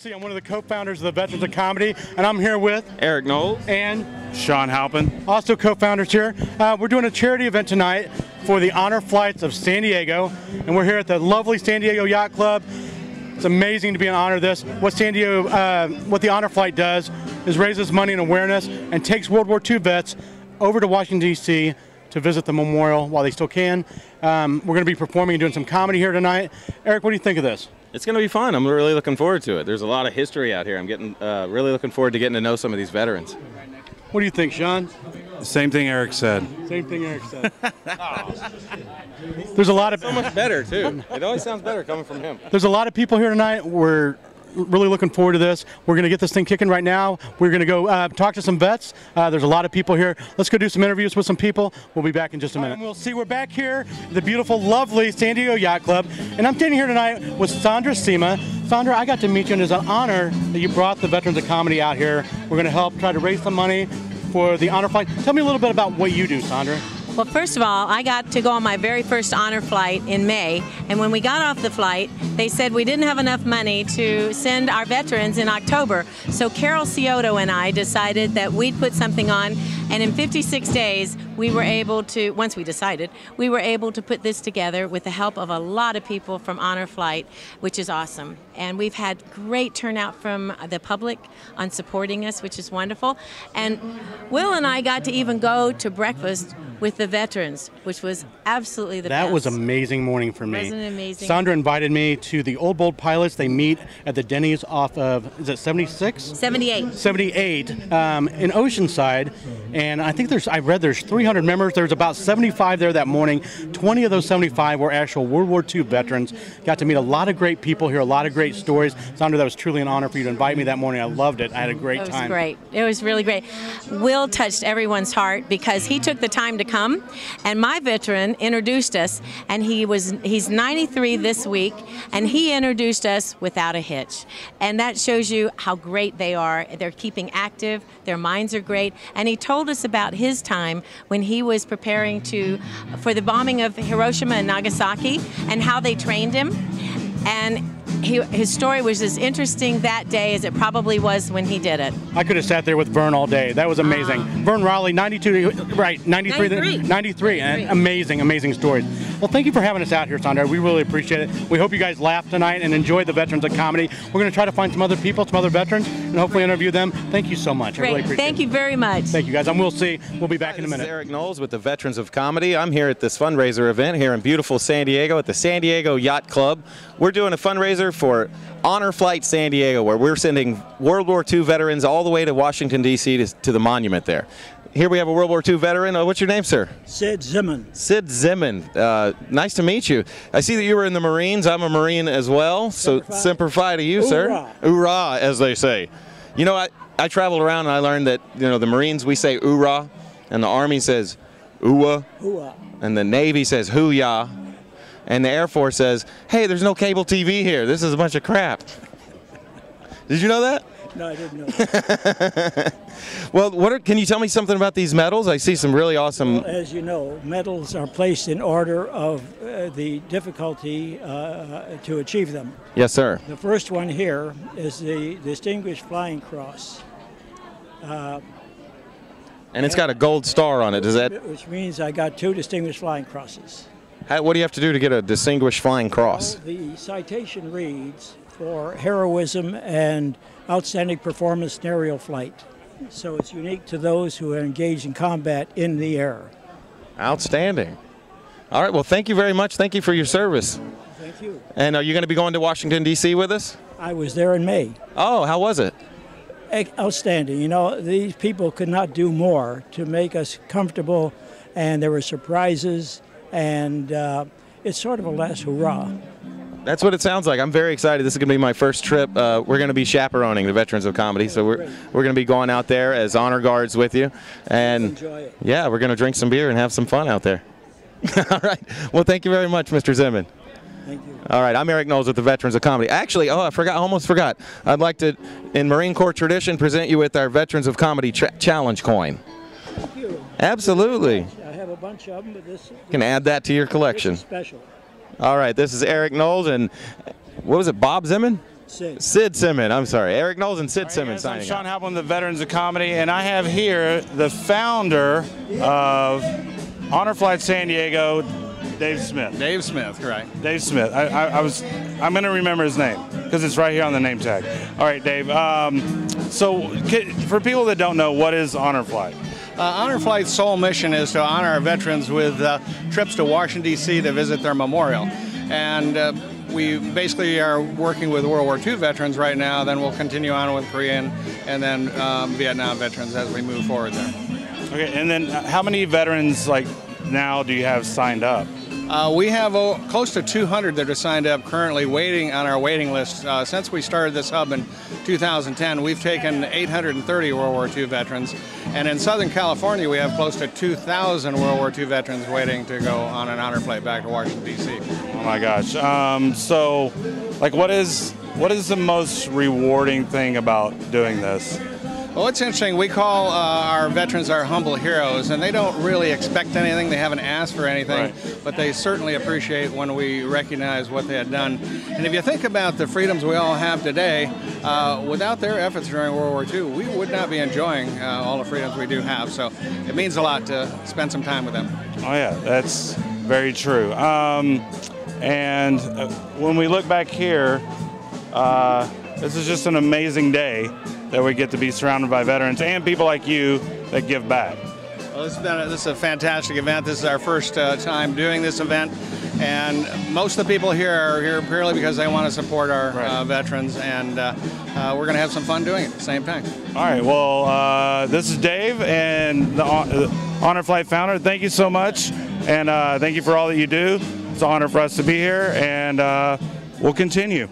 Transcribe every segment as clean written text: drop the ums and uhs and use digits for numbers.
see. I'm one of the co-founders of the Veterans of Comedy, and I'm here with Eric Knowles and Sean Halpin. Also co-founders here. We're doing a charity event tonight for the Honor Flights of San Diego, and we're here at the lovely San Diego Yacht Club. It's amazing to be an honor of this. What the Honor Flight does is raises money and awareness and takes World War II vets over to Washington D.C. to visit the memorial while they still can. We're going to be performing and doing some comedy here tonight. Eric, what do you think of this? It's going to be fun. I'm really looking forward to it. There's a lot of history out here. I'm getting really looking forward to getting to know some of these veterans. What do you think, Sean? Same thing Eric said. Same thing Eric said. There's a lot of so much better too. It always sounds better coming from him. There's a lot of people here tonight. We're really looking forward to this. We're going to get this thing kicking right now. We're going to go talk to some vets. There's a lot of people here. Let's go do some interviews with some people. We'll be back in just a minute. And we'll see. We're back here at the beautiful, lovely San Diego Yacht Club. And I'm standing here tonight with Sandra Sima. Sandra, I got to meet you, and it's an honor that you brought the Veterans of Comedy out here. We're going to help try to raise some money for the Honor Flight. Tell me a little bit about what you do, Sandra. Well, first of all, I got to go on my very first honor flight in May, and when we got off the flight, they said we didn't have enough money to send our veterans in October. So Carol Scioto and I decided that we'd put something on, and in 56 days, we were able to, once we decided, we were able to put this together with the help of a lot of people from Honor Flight, which is awesome. And we've had great turnout from the public on supporting us, which is wonderful. And Will and I got to even go to breakfast with the veterans, which was absolutely the best. That was an amazing morning for me. Wasn't it amazing? Sandra invited me to the Old Bold Pilots. They meet at the Denny's off of, is it 76? 78. 78 in Oceanside. And I think I read there's 300 members. There's about 75 there that morning. 20 of those 75 were actual World War II veterans. Got to meet a lot of great people, hear a lot of great stories. Sandra, that was truly an honor for you to invite me that morning. I loved it. I had a great time. It was great. It was really great. Will touched everyone's heart because he took the time to come, and my veteran introduced us, and he's 93 this week, and he introduced us without a hitch. And that shows you how great they are. They're keeping active. Their minds are great. And he told us about his time when he was preparing for the bombing of Hiroshima and Nagasaki and how they trained him. And his story was as interesting that day as it probably was when he did it. I could have sat there with Vern all day. That was amazing. Vern Raleigh, 92, right, 93, and amazing, amazing stories. Well, thank you for having us out here, Sandra. We really appreciate it. We hope you guys laughed tonight and enjoyed the Veterans of Comedy. We're going to try to find some other people, some other veterans, and hopefully interview them. Thank you so much. Great. I really appreciate it. Thank you very much. Thank you, guys. And we'll see. We'll be back in a minute. This is Eric Knowles with the Veterans of Comedy. I'm here at this fundraiser event here in beautiful San Diego at the San Diego Yacht Club. We're doing a fundraiser for Honor Flight San Diego, where we're sending World War II veterans all the way to Washington, D.C. to the monument there. Here we have a World War II veteran. What's your name, sir? Sid Zimmon. Sid Zimmon. Nice to meet you. I see that you were in the Marines. I'm a Marine as well. So Semper Fi to you, sir. Hoorah, as they say. You know, I traveled around and I learned that, you know, the Marines, we say hoorah, and the Army says ooh-ah, and the Navy says hoo-yah. And the Air Force says, hey, there's no cable TV here. This is a bunch of crap. Did you know that? No, I didn't know that. Well, can you tell me something about these medals? I see some really awesome... Well, as you know, medals are placed in order of the difficulty to achieve them. Yes, sir. The first one here is the Distinguished Flying Cross. And it's got a gold star on it. Does that... Which means I got 2 Distinguished Flying Crosses. What do you have to do to get a Distinguished Flying Cross? Well, the citation reads for heroism and outstanding performance in aerial flight. So it's unique to those who are engaged in combat in the air. Outstanding. All right, well, thank you very much. Thank you for your service. Thank you. And are you going to be going to Washington, D.C. with us? I was there in May. Oh, how was it? Outstanding. You know, these people could not do more to make us comfortable, and there were surprises. And it's sort of a last hurrah. That's what it sounds like. I'm very excited. This is going to be my first trip. We're going to be chaperoning the Veterans of Comedy, so we're going to be going out there as honor guards with you. And enjoy it. Yeah, we're going to drink some beer and have some fun out there. All right. Well, thank you very much, Mr. Zimmon. Thank you. All right. I'm Eric Knowles with the Veterans of Comedy. Actually, I almost forgot. I'd like to, in Marine Corps tradition, present you with our Veterans of Comedy Challenge coin. Thank you. Absolutely. I have a bunch of them, but this You can add that to your collection. This is special. All right, this is Eric Knowles, and what was it, Bob Zimmon? Sid Simon, I'm sorry. Eric Knowles and Sid Simon I'm signing Sean out. Halpin, the Veterans of Comedy, and I have here the founder of Honor Flight San Diego, Dave Smith. Dave Smith, correct. Dave Smith. I'm going to remember his name because it's right here on the name tag. All right, Dave. So for people that don't know, what is Honor Flight? Honor Flight's sole mission is to honor our veterans with trips to Washington, D.C. to visit their memorial. And we basically are working with World War II veterans right now, then we'll continue on with Korean and then Vietnam veterans as we move forward there. Okay, and then how many veterans now do you have signed up? We have close to 200 that are signed up currently waiting on our waiting list. Since we started this hub in 2010, we've taken 830 World War II veterans. And in Southern California, we have close to 2,000 World War II veterans waiting to go on an honor flight back to Washington, D.C. Oh my gosh. So, what is the most rewarding thing about doing this? Well, it's interesting. We call our veterans our humble heroes, and they don't really expect anything. They haven't asked for anything, but they certainly appreciate when we recognize what they had done. And if you think about the freedoms we all have today, without their efforts during World War II, we would not be enjoying all the freedoms we do have. So it means a lot to spend some time with them. Oh yeah, that's very true. And when we look back here, this is just an amazing day that we get to be surrounded by veterans and people like you that give back. Well, this is a fantastic event. This is our first time doing this event, and most of the people here are here purely because they want to support our veterans, and we're going to have some fun doing it at the same time. All right, well, this is Dave and the Honor Flight founder. Thank you so much, and thank you for all that you do. It's an honor for us to be here, and we'll continue.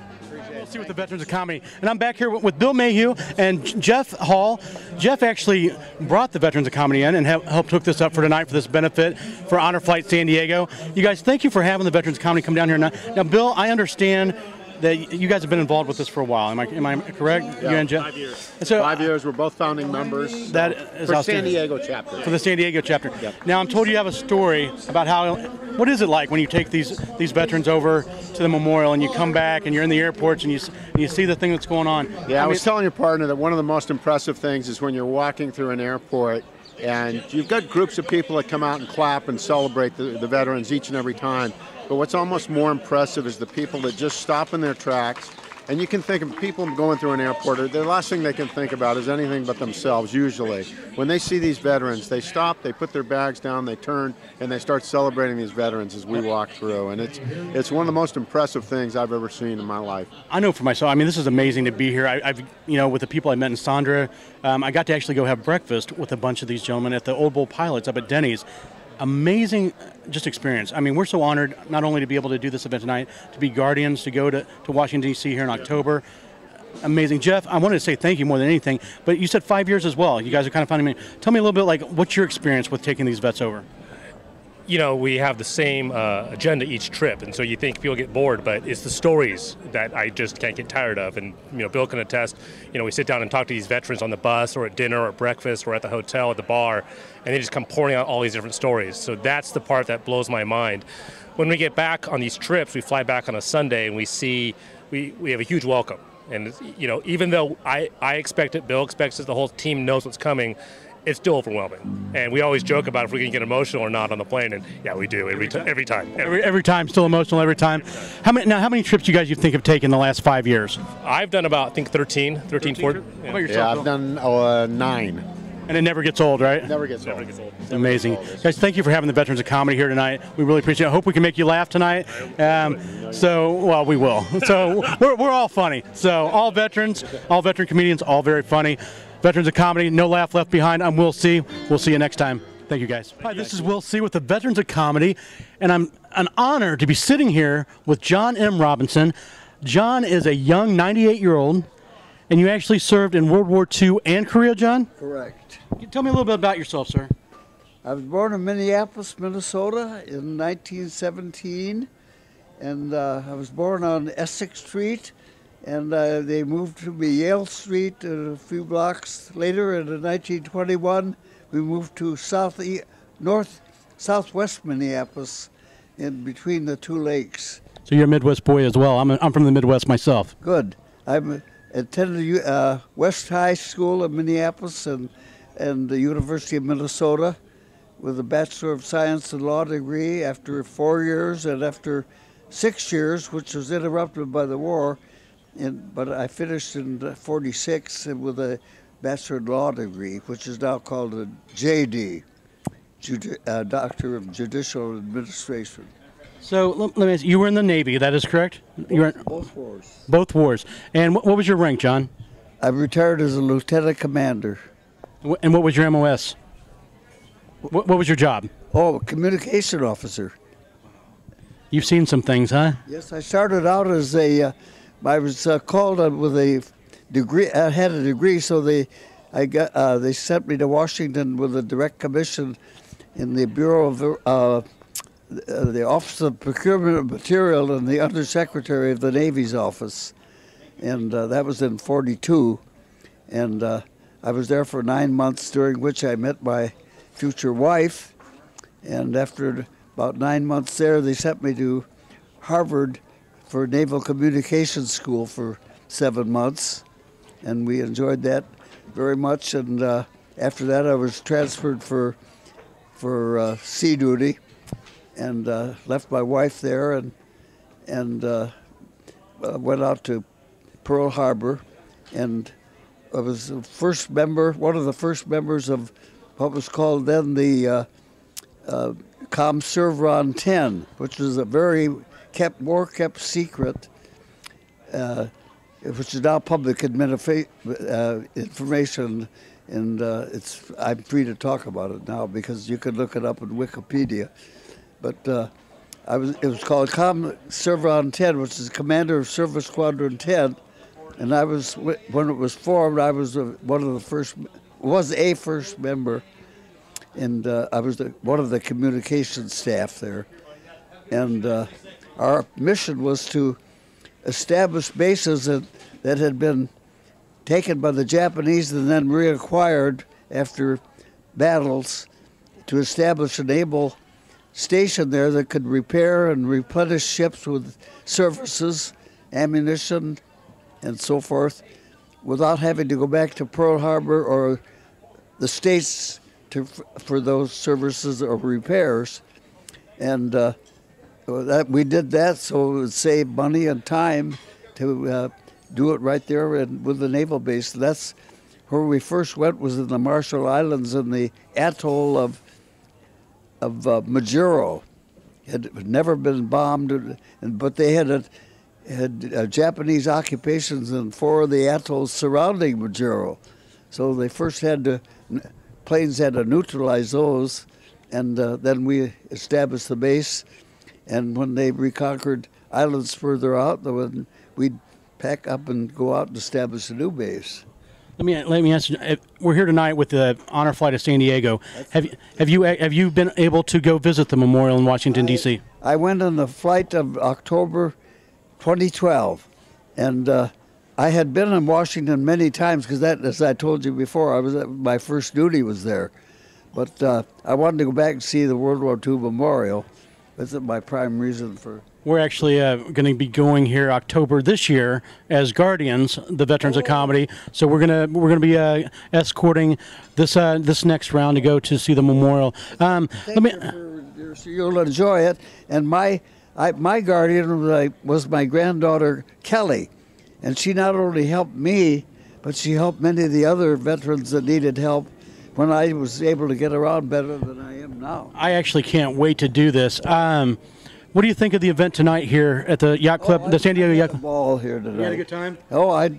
With the Veterans of Comedy, and I'm back here with Bill Mayhew and Jeff Hall. Jeff actually brought the Veterans of Comedy in and helped hook this up for tonight for this benefit for Honor Flight San Diego. You guys, thank you for having the Veterans of Comedy come down here. Now, Bill, I understand that you guys have been involved with this for a while. Am I correct? Yeah, you and Jeff? 5 years. So, 5 years. We're both founding members. That is for San Diego chapter. For the San Diego chapter. Yep. Now, I'm told you have a story about what is it like when you take these veterans over to the memorial and you come back and you're in the airports and you see the thing that's going on. Yeah, I was telling your partner that one of the most impressive things is when you're walking through an airport and you've got groups of people that come out and clap and celebrate the veterans each and every time. But what's almost more impressive is the people that just stop in their tracks. And you can think of people going through an airport, the last thing they can think about is anything but themselves, usually. When they see these veterans, they stop, they put their bags down, they turn, and they start celebrating these veterans as we walk through. And it's one of the most impressive things I've ever seen in my life. I know for myself, I mean, this is amazing to be here. I've with the people I met in Sandra, I got to actually go have breakfast with a bunch of these gentlemen at the Old Bull Pilots up at Denny's. Amazing just experience. I mean, we're so honored not only to be able to do this event tonight, to be guardians, to go to Washington, D.C. here in October. Amazing. Jeff, I wanted to say thank you more than anything, but you said 5 years as well. You guys are kind of finding me. Tell me a little bit, what's your experience with taking these vets over? You know, we have the same agenda each trip, and so you think people get bored, but it's the stories that I just can't get tired of. And, Bill can attest, we sit down and talk to these veterans on the bus or at dinner or at breakfast or at the hotel, at the bar, and they just come pouring out all these different stories. So that's the part that blows my mind. When we get back on these trips, we fly back on a Sunday and we see, we have a huge welcome. And, even though I expect it, Bill expects it, the whole team knows what's coming, it's still overwhelming. And we always joke about if we can get emotional or not on the plane, and yeah, we do every time. Every time, still emotional every time. How many trips you guys you think have taken the last 5 years? I've done about, I think, 13, 14. How about yourself, Yeah, Bill? I've done 9. And it never gets old, right? Never gets old. It's amazing. Guys, thank you for having the Veterans of Comedy here tonight. We really appreciate it. I hope we can make you laugh tonight. Well, we will. So we're all funny. So all veteran comedians, all very funny. Veterans of Comedy, no laugh left behind. I'm Will C. We'll see you next time. Thank you, guys. Hi, this is Will C. with the Veterans of Comedy, and I'm an honor to be sitting here with John M. Robinson. John is a young 98-year-old, and you actually served in World War II and Korea, John? Correct. Tell me a little bit about yourself, sir. I was born in Minneapolis, Minnesota in 1917, and I was born on Essex Street. And they moved to Yale Street a few blocks later. And in 1921, we moved to southwest Minneapolis, in between the two lakes. So you're a Midwest boy as well. I'm from the Midwest myself. Good. I attended West High School in Minneapolis and the University of Minnesota with a Bachelor of Science in Law degree after 4 years, and after 6 years, which was interrupted by the war, but I finished in 46 with a Bachelor of Law degree, which is now called a JD, Doctor of Judicial Administration. So let me ask you, were in the Navy, that is correct? You were in Both wars. both wars. And what was your rank, John? I retired as a lieutenant commander. And what was your MOS? What was your job? Oh, communication officer. You've seen some things, huh? Yes, I started out as I was called with a degree. I had a degree, so they sent me to Washington with a direct commission in the Bureau of the Office of Procurement of Material and the Undersecretary of the Navy's office, and that was in '42, and I was there for 9 months, during which I met my future wife, and after about 9 months there, they sent me to Harvard for Naval Communications School for 7 months, and we enjoyed that very much. And after that, I was transferred for sea duty, and left my wife there, and went out to Pearl Harbor, and I was the first member, one of the first members of what was called then the ComServron 10, which was a very more kept secret, which is now public information, and I'm free to talk about it now because you can look it up in Wikipedia. But it was called ComServron 10, which is commander of Service Squadron 10, and I was, when it was formed, I was one of the first, first member, and I was one of the communication staff there. And our mission was to establish bases that had been taken by the Japanese and then reacquired after battles, to establish a naval station there that could repair and replenish ships with services, ammunition, and so forth, without having to go back to Pearl Harbor or the States for those services or repairs. And we did that so it would save money and time to do it right there with the naval base. That's where we first went, was in the Marshall Islands in the atoll of Majuro. It had never been bombed, but they had Japanese occupations in 4 of the atolls surrounding Majuro. So they first planes had to neutralize those, and then we established the base. And when they reconquered islands further out, we'd pack up and go out and establish a new base. Let me ask you. We're here tonight with the honor flight to San Diego. Have you been able to go visit the memorial in Washington D.C.? I went on the flight of October 2012, and I had been in Washington many times because that, as I told you before, my first duty was there. But I wanted to go back and see the World War II memorial. That's my prime reason for. We're actually going to be going here October this year as Guardians, the Veterans of Comedy. So we're gonna be escorting this next round to go to see the memorial. You'll enjoy it. And my guardian was my granddaughter Kelly, and she not only helped me, but she helped many of the other veterans that needed help when I was able to get around better than I am now. I actually can't wait to do this. What do you think of the event tonight here at the Yacht Club, the San Diego Yacht Club? Ball here tonight. You had a good time? Oh, I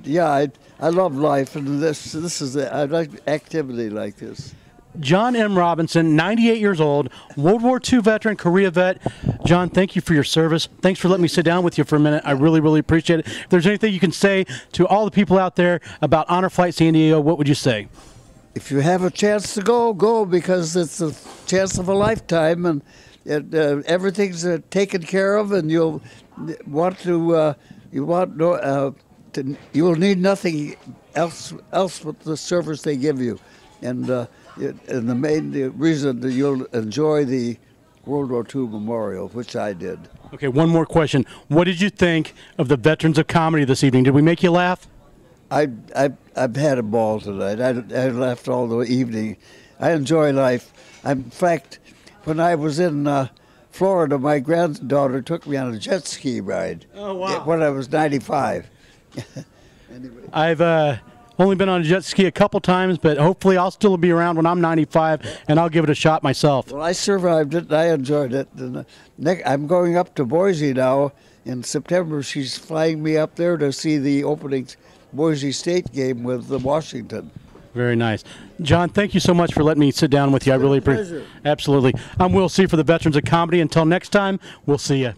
love life, and this is I like activity like this. John M. Robinson, 98 years old, World War II veteran, Korea vet. John, thank you for your service. Thanks for letting me sit down with you for a minute. I really, really appreciate it. If there's anything you can say to all the people out there about Honor Flight San Diego, what would you say? If you have a chance to go, because it's a chance of a lifetime, and everything's taken care of, and you'll need nothing else with the service they give you, and the main reason that you'll enjoy the World War II memorial, which I did. Okay, one more question. What did you think of the Veterans of Comedy this evening? Did we make you laugh? I've had a ball tonight. I laughed all the evening. I enjoy life. In fact, when I was in Florida, my granddaughter took me on a jet ski ride. Oh, wow. When I was 95. Anyway. I've only been on a jet ski a couple times, but hopefully I'll still be around when I'm 95, and I'll give it a shot myself. Well, I survived it, and I enjoyed it. And I'm going up to Boise now in September. She's flying me up there to see the opening Boise State game with Washington. Very nice. John, thank you so much for letting me sit down with you. I really appreciate it. Absolutely. I'm Will C. for the Veterans of Comedy. Until next time, we'll see you.